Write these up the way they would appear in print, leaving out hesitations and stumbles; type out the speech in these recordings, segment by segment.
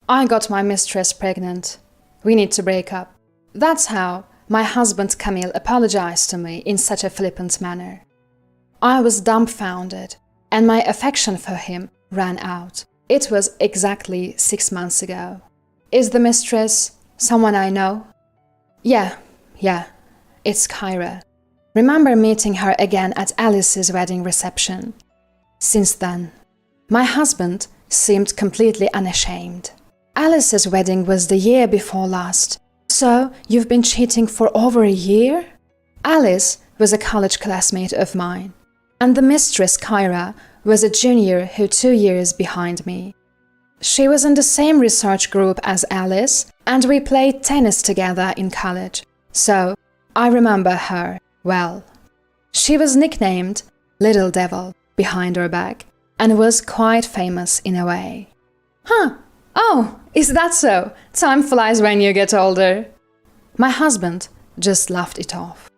I got my mistress pregnant. We need to break up. That's how my husband Camille apologized to me in such a flippant manner. I was dumbfounded, and my affection for him ran out. It was exactly 6 months ago. Is the mistress someone I know? Yeah, it's Kyra. Remember meeting her again at Alice's wedding reception. Since then, my husband seemed completely unashamed. Alice's wedding was the year before last. So, you've been cheating for over a year? Alice was a college classmate of mine, and the mistress, Kyra, was a junior who 2 years behind me. She was in the same research group as Alice, and we played tennis together in college, so I remember her well. She was nicknamed Little Devil behind her back, and was quite famous in a way. Huh. Oh, is that so? Time flies when you get older. My husband just laughed it off.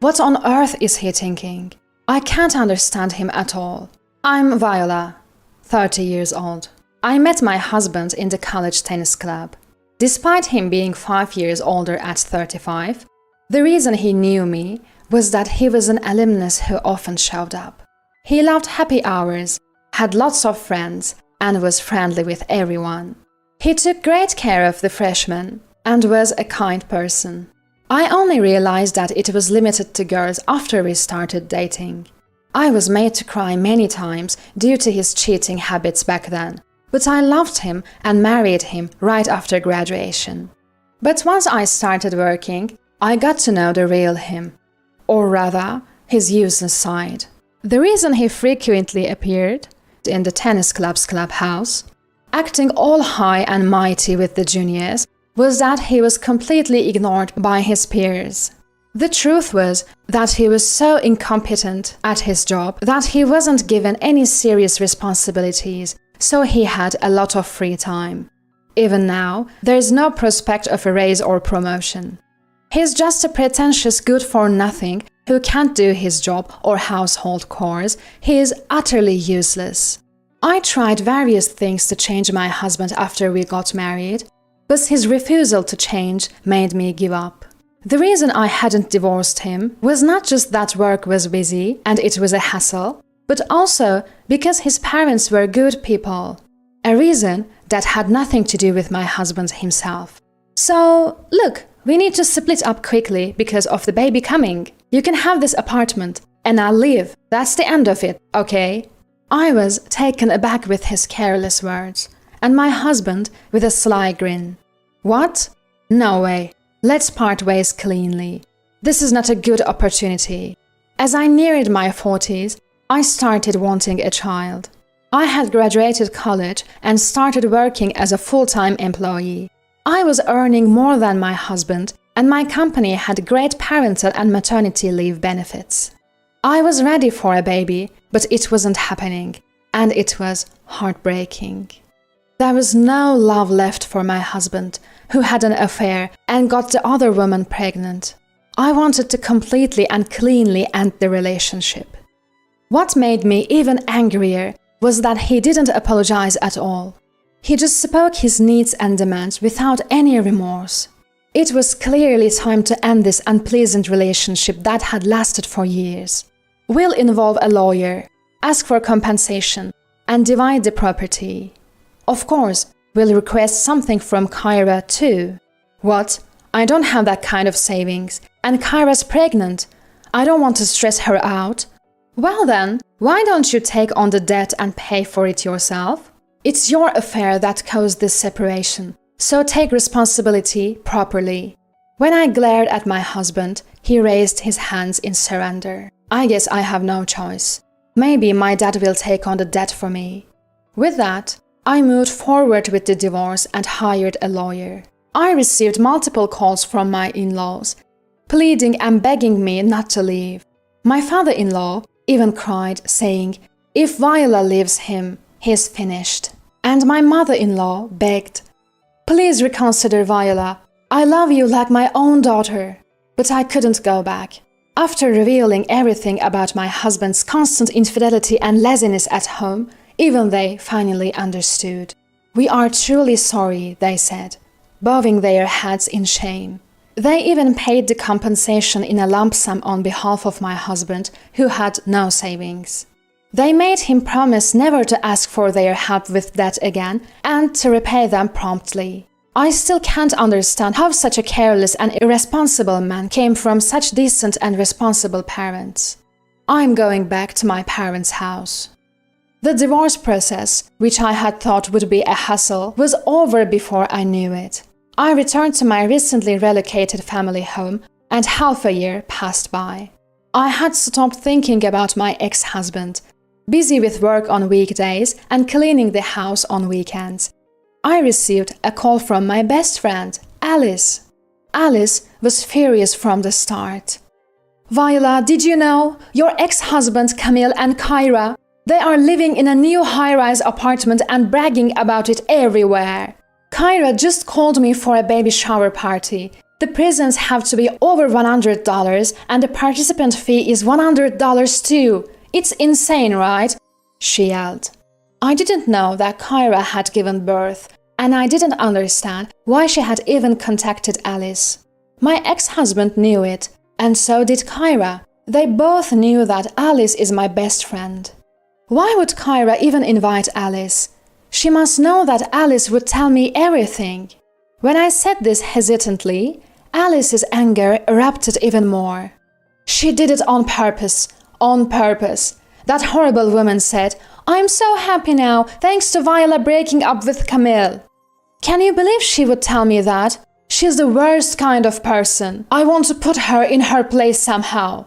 What on earth is he thinking? I can't understand him at all. I'm Viola, 30 years old. I met my husband in the college tennis club. Despite him being 5 years older at 35, the reason he knew me was that he was an alumnus who often showed up. He loved happy hours, had lots of friends, and was friendly with everyone. He took great care of the freshmen and was a kind person. I only realized that it was limited to girls after we started dating. I was made to cry many times due to his cheating habits back then, but I loved him and married him right after graduation. But once I started working, I got to know the real him, or rather, his useless side. The reason he frequently appeared in the tennis club's clubhouse, acting all high and mighty with the juniors, was that he was completely ignored by his peers. The truth was that he was so incompetent at his job that he wasn't given any serious responsibilities, so he had a lot of free time. Even now, there is no prospect of a raise or promotion. He's just a pretentious good-for-nothing who can't do his job or household chores. He is utterly useless. I tried various things to change my husband after we got married, but his refusal to change made me give up. The reason I hadn't divorced him was not just that work was busy and it was a hassle, but also because his parents were good people, a reason that had nothing to do with my husband himself. So, look, we need to split up quickly because of the baby coming. You can have this apartment, and I'll leave. That's the end of it, okay? I was taken aback with his careless words, and my husband with a sly grin. What? No way. Let's part ways cleanly. This is not a good opportunity. As I neared my 40s, I started wanting a child. I had graduated college and started working as a full-time employee. I was earning more than my husband, and my company had great parental and maternity leave benefits. I was ready for a baby, but it wasn't happening, and it was heartbreaking. There was no love left for my husband, who had an affair and got the other woman pregnant. I wanted to completely and cleanly end the relationship. What made me even angrier was that he didn't apologize at all. He just spoke his needs and demands without any remorse. It was clearly time to end this unpleasant relationship that had lasted for years. We'll involve a lawyer, ask for compensation, and divide the property. Of course, we'll request something from Kyra too. What? I don't have that kind of savings, and Kyra's pregnant. I don't want to stress her out. Well then, why don't you take on the debt and pay for it yourself? It's your affair that caused this separation, so take responsibility properly. When I glared at my husband, he raised his hands in surrender. I guess I have no choice. Maybe my dad will take on the debt for me. With that, I moved forward with the divorce and hired a lawyer. I received multiple calls from my in-laws, pleading and begging me not to leave. My father-in-law even cried, saying, "If Viola leaves him, he's finished." And my mother-in-law begged, "Please reconsider, Viola. I love you like my own daughter." But I couldn't go back. After revealing everything about my husband's constant infidelity and laziness at home, even they finally understood. "We are truly sorry," they said, bowing their heads in shame. They even paid the compensation in a lump sum on behalf of my husband, who had no savings. They made him promise never to ask for their help with debt again and to repay them promptly. I still can't understand how such a careless and irresponsible man came from such decent and responsible parents. I'm going back to my parents' house. The divorce process, which I had thought would be a hassle, was over before I knew it. I returned to my recently relocated family home, and half a year passed by. I had stopped thinking about my ex-husband, busy with work on weekdays and cleaning the house on weekends. I received a call from my best friend, Alice. Alice was furious from the start. "Viola, did you know? Your ex-husband Camille and Kyra, they are living in a new high-rise apartment and bragging about it everywhere. Kyra just called me for a baby shower party. The presents have to be over $100 and the participant fee is $100 too. It's insane, right?" she yelled. I didn't know that Kyra had given birth, and I didn't understand why she had even contacted Alice. My ex-husband knew it, and so did Kyra. They both knew that Alice is my best friend. Why would Kyra even invite Alice? She must know that Alice would tell me everything. When I said this hesitantly, Alice's anger erupted even more. "She did it on purpose. On purpose. That horrible woman said, 'I'm so happy now, thanks to Viola breaking up with Camille.' Can you believe she would tell me that? She's the worst kind of person. I want to put her in her place somehow."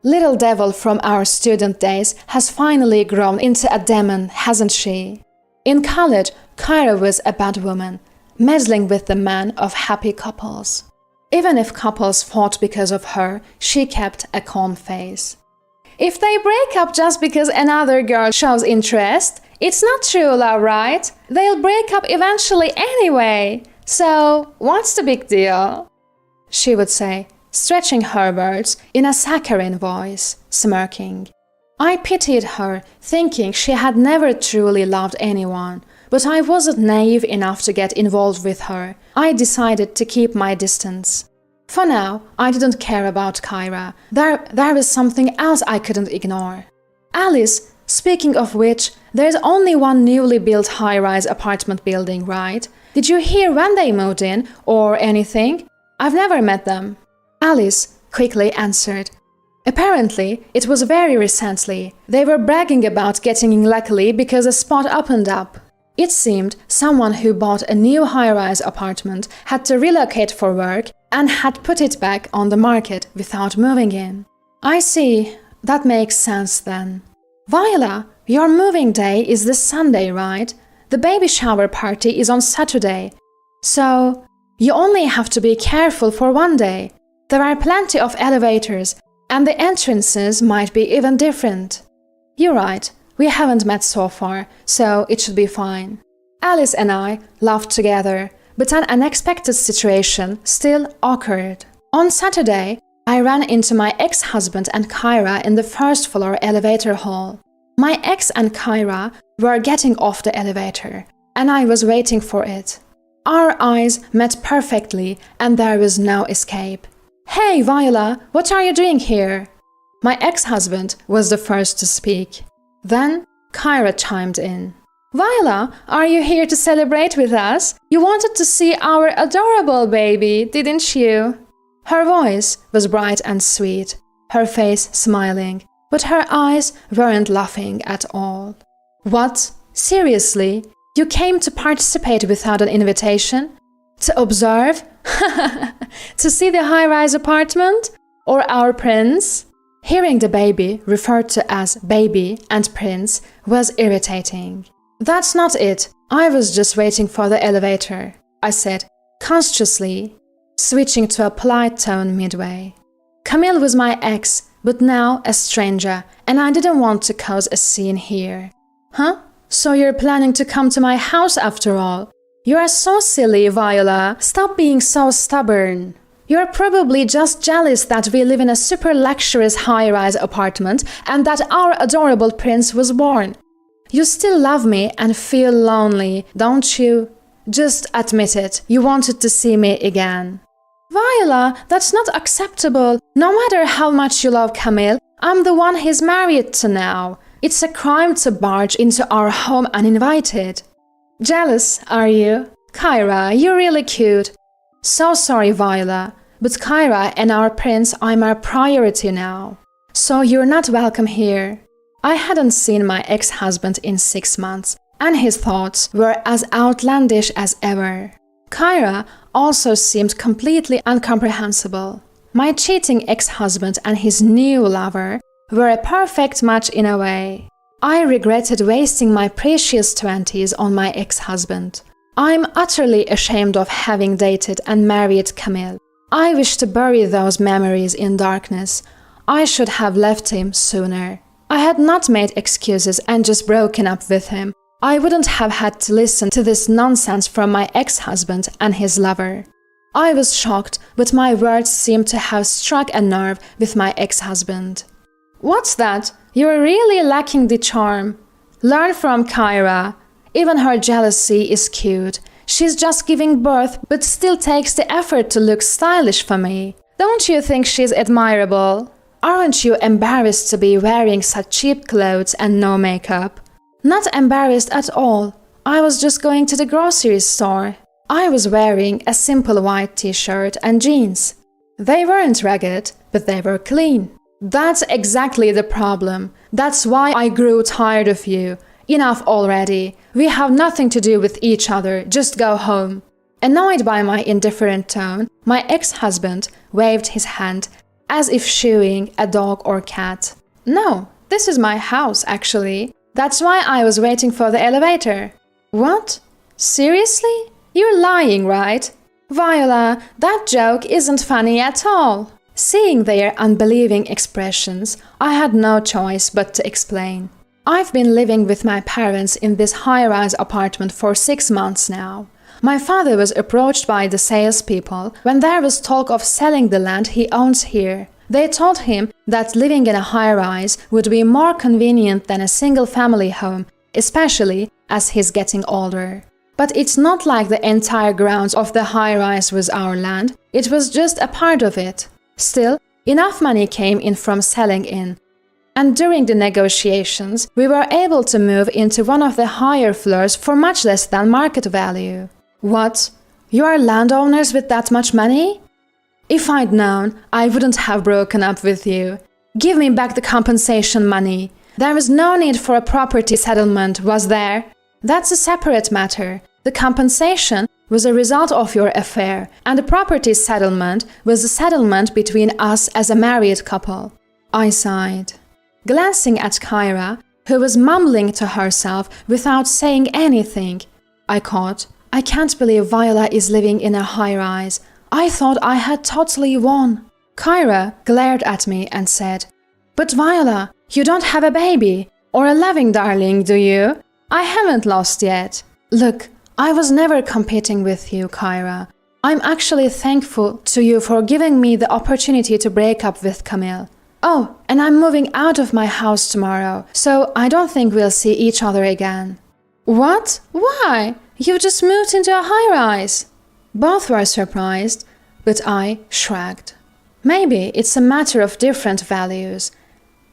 Little devil from our student days has finally grown into a demon, hasn't she? In college, Kyra was a bad woman, meddling with the men of happy couples. Even if couples fought because of her, she kept a calm face. "If they break up just because another girl shows interest, it's not true love, right? They'll break up eventually anyway. So, what's the big deal?" she would say, stretching her words in a saccharine voice, smirking. I pitied her, thinking she had never truly loved anyone, but I wasn't naive enough to get involved with her. I decided to keep my distance. For now, I didn't care about Kyra. There was something else I couldn't ignore. Alice, speaking of which, there's only one newly built high-rise apartment building, right? Did you hear when they moved in, or anything? I've never met them. Alice quickly answered. Apparently, it was very recently. They were bragging about getting in luckily because a spot opened up. It seemed someone who bought a new high-rise apartment had to relocate for work and had put it back on the market without moving in. I see. That makes sense then. Viola, your moving day is this Sunday, right? The baby shower party is on Saturday. So, you only have to be careful for one day. There are plenty of elevators, and the entrances might be even different. You're right, we haven't met so far, so it should be fine. Alice and I laughed together, but an unexpected situation still occurred. On Saturday, I ran into my ex-husband and Kyra in the first-floor elevator hall. My ex and Kyra were getting off the elevator, and I was waiting for it. Our eyes met perfectly, and there was no escape. "Hey, Viola, what are you doing here?" My ex-husband was the first to speak. Then Kyra chimed in. "Viola, are you here to celebrate with us? You wanted to see our adorable baby, didn't you?" Her voice was bright and sweet, her face smiling, but her eyes weren't laughing at all. "What? Seriously? You came to participate without an invitation? To observe? To see the high-rise apartment? Or our prince?" Hearing the baby referred to as baby and prince was irritating. "That's not it. I was just waiting for the elevator," I said, consciously, switching to a polite tone midway. Camille was my ex, but now a stranger, and I didn't want to cause a scene here. "Huh? So you're planning to come to my house after all? You are so silly, Viola. Stop being so stubborn. You're probably just jealous that we live in a super luxurious high-rise apartment and that our adorable prince was born. You still love me and feel lonely, don't you? Just admit it, you wanted to see me again. Viola, that's not acceptable. No matter how much you love Camille, I'm the one he's married to now. It's a crime to barge into our home uninvited. Jealous, are you? Kyra, you're really cute. So sorry, Viola, but Kyra and our prince are my priority now. So you're not welcome here. I hadn't seen my ex-husband in 6 months, and his thoughts were as outlandish as ever. Kyra also seemed completely incomprehensible. My cheating ex-husband and his new lover were a perfect match in a way. I regretted wasting my precious 20s on my ex-husband. I'm utterly ashamed of having dated and married Camille. I wish to bury those memories in darkness. I should have left him sooner. I had not made excuses and just broken up with him. I wouldn't have had to listen to this nonsense from my ex-husband and his lover. I was shocked, but my words seemed to have struck a nerve with my ex-husband. What's that? You're really lacking the charm. Learn from Kyra. Even her jealousy is cute. She's just giving birth, but still takes the effort to look stylish for me. Don't you think she's admirable? Aren't you embarrassed to be wearing such cheap clothes and no makeup? Not embarrassed at all. I was just going to the grocery store. I was wearing a simple white t-shirt and jeans. They weren't ragged, but they were clean. That's exactly the problem. That's why I grew tired of you. Enough already. We have nothing to do with each other. Just go home. Annoyed by my indifferent tone, my ex-husband waved his hand as if shooing a dog or cat. No, this is my house, actually. That's why I was waiting for the elevator. What? Seriously? You're lying, right? Viola, that joke isn't funny at all. Seeing their unbelieving expressions, I had no choice but to explain. I've been living with my parents in this high-rise apartment for 6 months now. My father was approached by the salespeople when there was talk of selling the land he owns here. They told him that living in a high-rise would be more convenient than a single-family home, especially as he's getting older. But it's not like the entire grounds of the high-rise was our land, it was just a part of it. Still, enough money came in from selling in. And during the negotiations, we were able to move into one of the higher floors for much less than market value. What? You are landowners with that much money? If I'd known, I wouldn't have broken up with you. Give me back the compensation money. There was no need for a property settlement, was there? That's a separate matter. The compensation was a result of your affair, and the property settlement was a settlement between us as a married couple. I sighed. Glancing at Kyra, who was mumbling to herself without saying anything, I caught, I can't believe Viola is living in a high-rise. I thought I had totally won. Kyra glared at me and said, But Viola, you don't have a baby or a loving darling, do you? I haven't lost yet. Look, I was never competing with you, Kyra. I'm actually thankful to you for giving me the opportunity to break up with Camille. Oh, and I'm moving out of my house tomorrow, so I don't think we'll see each other again. What? Why? You just moved into a high-rise. Both were surprised, but I shrugged. Maybe it's a matter of different values.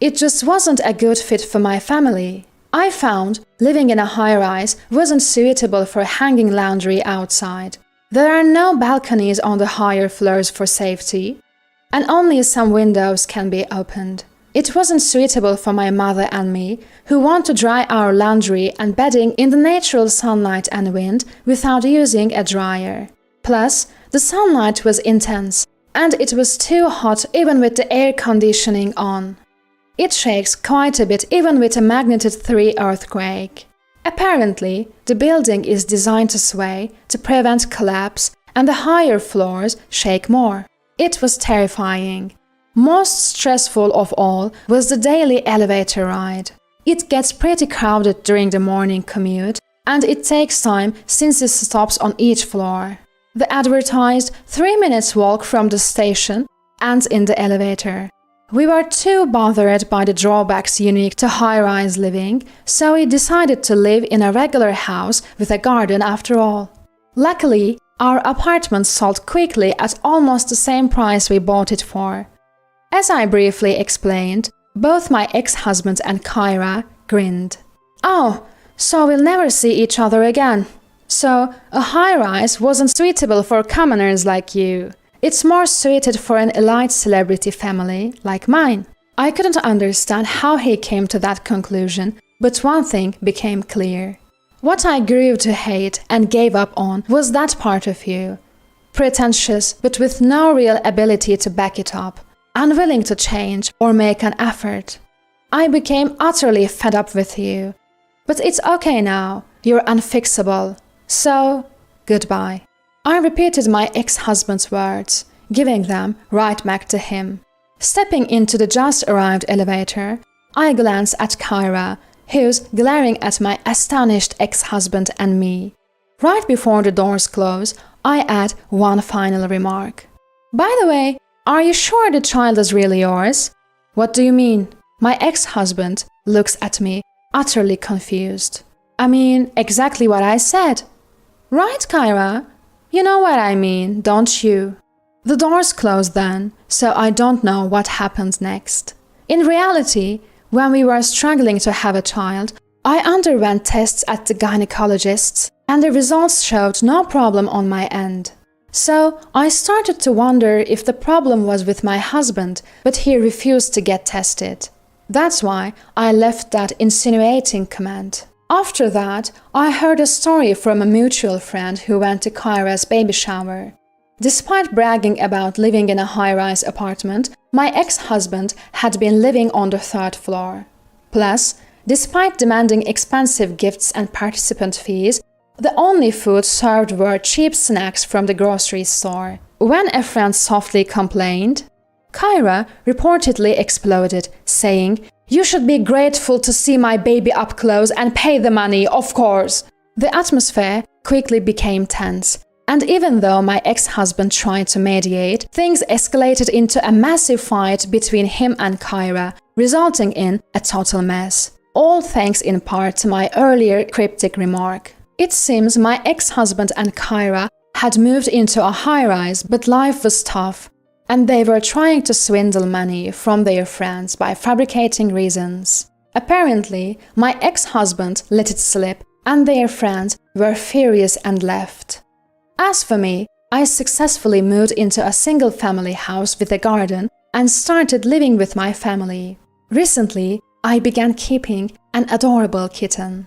It just wasn't a good fit for my family. I found living in a high-rise wasn't suitable for hanging laundry outside. There are no balconies on the higher floors for safety, and only some windows can be opened. It wasn't suitable for my mother and me, who want to dry our laundry and bedding in the natural sunlight and wind without using a dryer. Plus, the sunlight was intense, and it was too hot even with the air conditioning on. It shakes quite a bit even with a magnitude 3 earthquake. Apparently, the building is designed to sway to prevent collapse, and the higher floors shake more. It was terrifying. Most stressful of all was the daily elevator ride. It gets pretty crowded during the morning commute, and it takes time since it stops on each floor. The advertised 3 minutes walk from the station ends in the elevator. We were too bothered by the drawbacks unique to high-rise living, so we decided to live in a regular house with a garden after all. Luckily, our apartment sold quickly at almost the same price we bought it for. As I briefly explained, both my ex-husband and Kyra grinned. "Oh, so we'll never see each other again. So, a high-rise wasn't suitable for commoners like you. It's more suited for an elite celebrity family like mine." I couldn't understand how he came to that conclusion, but one thing became clear. What I grew to hate and gave up on was that part of you. Pretentious, but with no real ability to back it up. Unwilling to change or make an effort. I became utterly fed up with you. But it's okay now. You're unfixable. So, goodbye. I repeated my ex-husband's words, giving them right back to him. Stepping into the just-arrived elevator, I glanced at Kyra, who's glaring at my astonished ex-husband and me. Right before the doors close, I add one final remark. "By the way, are you sure the child is really yours?" "What do you mean?" My ex-husband looks at me, utterly confused. "I mean exactly what I said." "Right, Kyra? You know what I mean, don't you?" The doors closed then, so I don't know what happened next. In reality, when we were struggling to have a child, I underwent tests at the gynecologist's, and the results showed no problem on my end. So I started to wonder if the problem was with my husband, but he refused to get tested. That's why I left that insinuating comment. After that, I heard a story from a mutual friend who went to Kyra's baby shower. Despite bragging about living in a high-rise apartment, my ex-husband had been living on the 3rd floor. Plus, despite demanding expensive gifts and participant fees, the only food served were cheap snacks from the grocery store. When a friend softly complained, Kyra reportedly exploded, saying, "You should be grateful to see my baby up close and pay the money, of course." The atmosphere quickly became tense, and even though my ex-husband tried to mediate, things escalated into a massive fight between him and Kyra, resulting in a total mess. All thanks in part to my earlier cryptic remark. It seems my ex-husband and Kyra had moved into a high-rise, but life was tough, and they were trying to swindle money from their friends by fabricating reasons. Apparently, my ex-husband let it slip, and their friends were furious and left. As for me, I successfully moved into a single-family house with a garden and started living with my family. Recently, I began keeping an adorable kitten.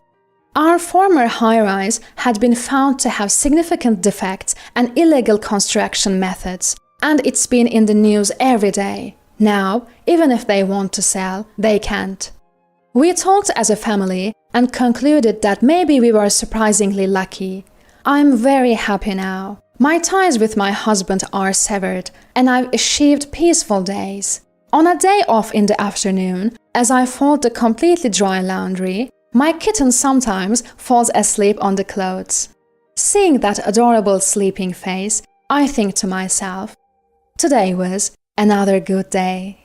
Our former high-rise had been found to have significant defects and illegal construction methods, and it's been in the news every day. Now, even if they want to sell, they can't. We talked as a family and concluded that maybe we were surprisingly lucky. I'm very happy now. My ties with my husband are severed, and I've achieved peaceful days. On a day off in the afternoon, as I fold the completely dry laundry, my kitten sometimes falls asleep on the clothes. Seeing that adorable sleeping face, I think to myself, today was another good day.